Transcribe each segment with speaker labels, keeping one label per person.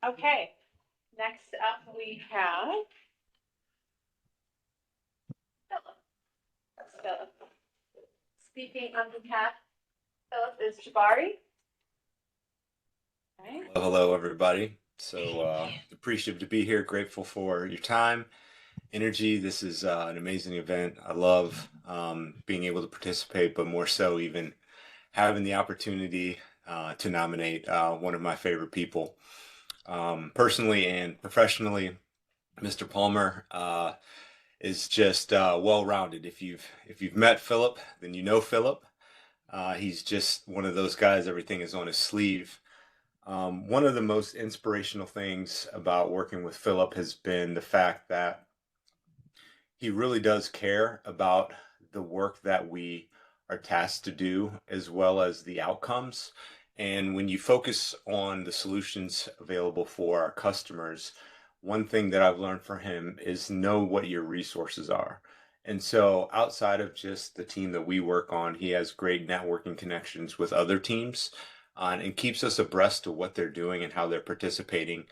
Speaker 1: Okay, next up we have Philip. That's Philip. Speaking on behalf of Philip is Jabari. Okay.
Speaker 2: Hello, everybody. So appreciative to be here. Grateful for your time, energy. This is an amazing event. I love being able to participate, but more so even having the opportunity to nominate one of my favorite people, personally and professionally. Mr. Palmer is just well-rounded. If you've met Philip, then you know Philip. He's just one of those guys. Everything is on his sleeve. One of the most inspirational things about working with Philip has been the fact that he really does care about the work that we are tasked to do, as well as the outcomes. And when you focus on the solutions available for our customers, one thing that I've learned from him is know what your resources are. And so outside of just the team that we work on, he has great networking connections with other teams, and keeps us abreast of what they're doing and how they're participating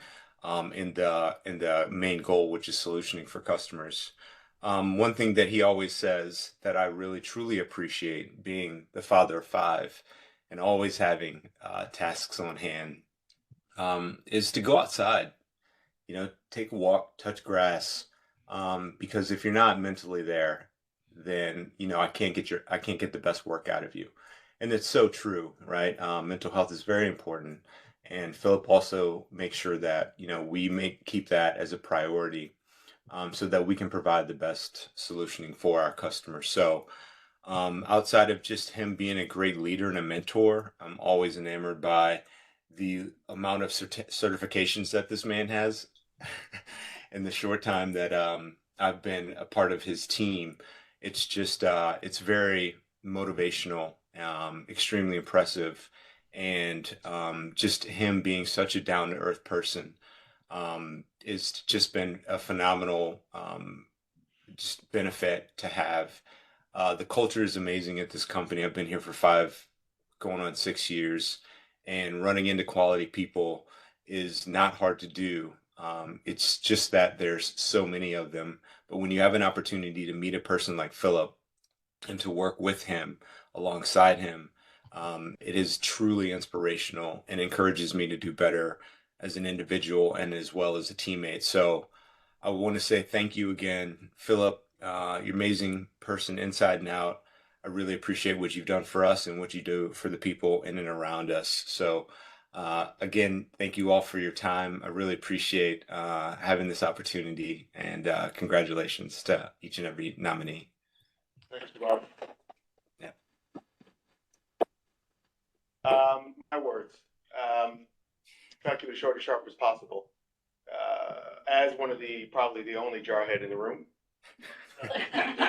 Speaker 2: in the main goal, which is solutioning for customers. One thing that he always says that I really truly appreciate, being the father of five and always having tasks on hand, is to go outside. Take a walk, touch grass, because if you're not mentally there, then I can't get the best work out of you, and it's so true, right? Mental health is very important, and Philip also makes sure that we keep that as a priority, so that we can provide the best solutioning for our customers. So, outside of just him being a great leader and a mentor, I'm always enamored by the amount of certifications that this man has. In the short time that I've been a part of his team, it's very motivational, extremely impressive, and just him being such a down to earth person. It's just been a phenomenal just benefit to have. The culture is amazing at this company. I've been here for five, going on 6 years, and running into quality people is not hard to do. It's just that there's so many of them. But when you have an opportunity to meet a person like Philip and to work with him, alongside him, it is truly inspirational and encourages me to do better as an individual and as well as a teammate. So I want to say thank you again, Philip. You're an amazing person inside and out. I really appreciate what you've done for us and what you do for the people in and around us. So, again, thank you all for your time. I really appreciate having this opportunity, and congratulations to each and every nominee.
Speaker 3: Thanks, Bob.
Speaker 2: Yeah.
Speaker 3: My words. Try to keep it short and sharp as possible. As one of probably the only jarhead in the room. Thank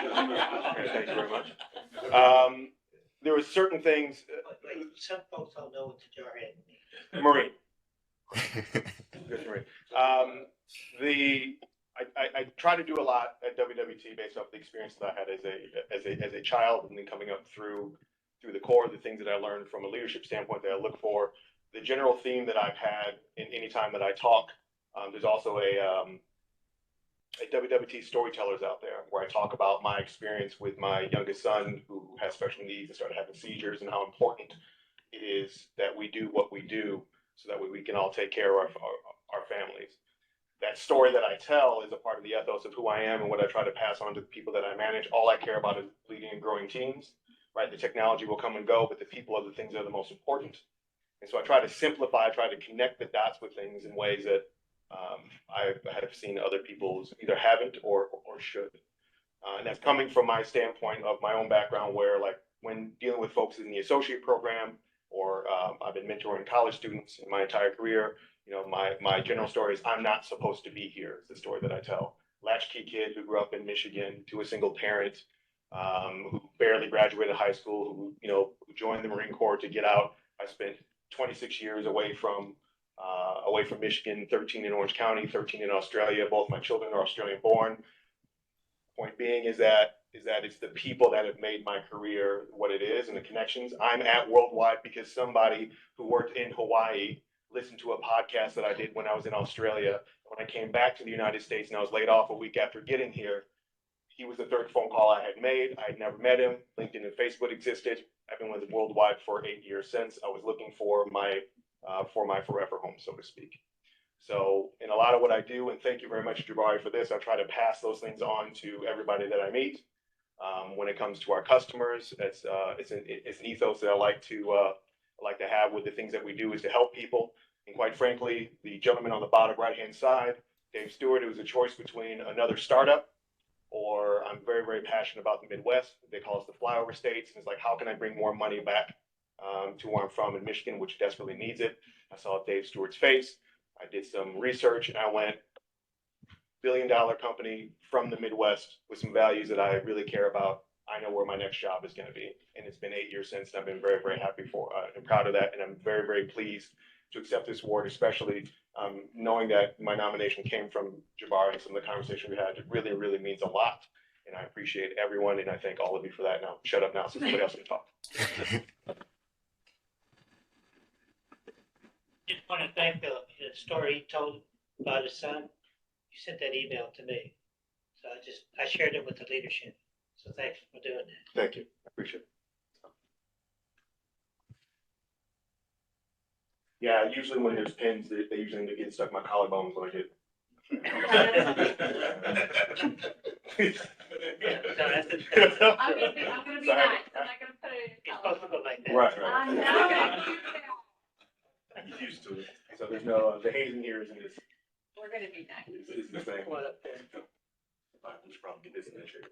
Speaker 3: you very much. There were certain things.
Speaker 4: Wait, some folks don't know what the jarhead means.
Speaker 3: Marine. Good Marine. I try to do a lot at WWT based off the experience that I had as a child, and then coming up through the core, the things that I learned from a leadership standpoint that I look for. The general theme that I've had in any time that I talk. There's also a WWT storytellers out there where I talk about my experience with my youngest son who has special needs and started having seizures, and how important it is that we do what we do so that we can all take care of our families. That story that I tell is a part of the ethos of who I am and what I try to pass on to the people that I manage. All I care about is leading and growing teams, right? The technology will come and go, but the people are the things that are the most important. And so I try to simplify, try to connect the dots with things in ways that I have seen other people's either haven't or should. And that's coming from my standpoint of my own background, where like when dealing with folks in the associate program, or I've been mentoring college students in my entire career. My general story is I'm not supposed to be here. It's the story that I tell. Latchkey kid who grew up in Michigan to a single parent, who barely graduated high school, who joined the Marine Corps to get out. I spent 26 years away from Michigan, 13 in Orange County, 13 in Australia. Both my children are Australian born. Point being is that it's the people that have made my career what it is, and the connections. I'm at Worldwide because somebody who worked in Hawaii listened to a podcast that I did when I was in Australia. When I came back to the United States and I was laid off a week after getting here, he was the third phone call I had made. I had never met him. LinkedIn and Facebook existed. I've been with him worldwide for 8 years since. I was looking for my forever home, so to speak. So in a lot of what I do, and thank you very much, Jabari, for this, I try to pass those things on to everybody that I meet. When it comes to our customers, it's an ethos that I like to have with the things that we do is to help people. And quite frankly, the gentleman on the bottom right-hand side, Dave Stewart, it was a choice between another startup or I'm very, very passionate about the Midwest. They call us the flyover states. And it's like, how can I bring more money back to where I'm from in Michigan, which desperately needs it? I saw Dave Stewart's face. I did some research and I went, billion-dollar company from the Midwest with some values that I really care about. I know where my next job is going to be. And it's been 8 years since, and I've been very, very happy for and proud of that. And I'm very, very pleased to accept this award, especially knowing that my nomination came from Jabari and some of the conversation we had. It really, really means a lot. And I appreciate everyone, and I thank all of you for that. Now, shut up now so somebody else can talk.
Speaker 4: Just want to thank the story he told about his son. You sent that email to me, so I shared it with the leadership. So thanks for doing that.
Speaker 3: Thank you. I appreciate it. Yeah, usually when there's pins, they usually get stuck in my collarbones when I get.
Speaker 4: No, that's it.
Speaker 1: I'm gonna be nice. I'm not gonna put it in.
Speaker 4: It's supposed to go like that.
Speaker 3: Right,
Speaker 1: I'm
Speaker 3: right.
Speaker 1: not gonna do that.
Speaker 3: I'm used to it. So there's no, the hazing here isn't as,
Speaker 1: We're gonna be nice.
Speaker 3: is the same.
Speaker 4: Come on up there.
Speaker 3: We should probably get this in the chair.